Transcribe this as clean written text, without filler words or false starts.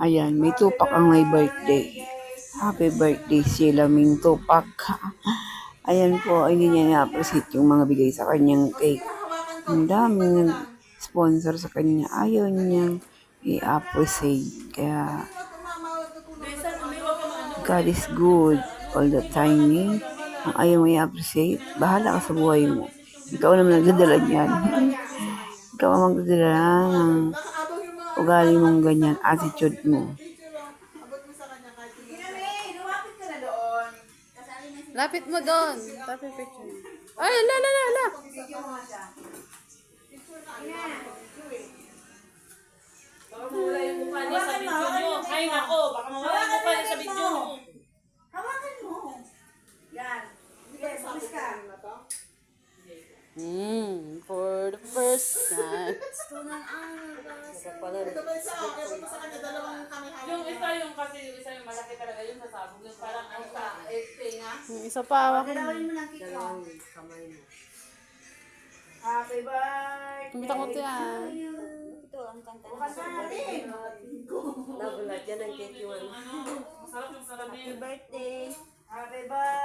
Ayan, may Tupac ang may birthday. Happy birthday, Sheila Ming Tupac. Ayan po, ay hindi niya na-appreciate yung mga bigay sa kanyang cake. Ang daming nag-sponsor sa kanya. Ayaw niyang i-appreciate. Kaya, God is good all the time eh. Kung ayaw mo i-appreciate, bahala ka sa buhay mo. Ikaw naman nagdadala niyan. Ikaw ang magdadala ng ugali mong ganyan, attitude mo. Lapit mo doon. Tapos picture. Ay, ala, ala, ala. Baka mawala yung mukha niya sa video nyo. Ay, nako. Baka mawala yung mukha niya sa video nyo. Hawakan mo. Yan. Yes, alis ka. For the first time. Ito na ang Ito pa sa kanya, dalawang kami. Yung isa yung kasi, yung isa yung malaki talaga yung sasabog. Yung parang ano sa tenga. Yung isa pa hawak mo. dalawin mo ng cake mo. Happy birthday. Kumita ko yan. Ito ang kanta natin. Masarap yung salamin. Happy birthday. Happy birthday.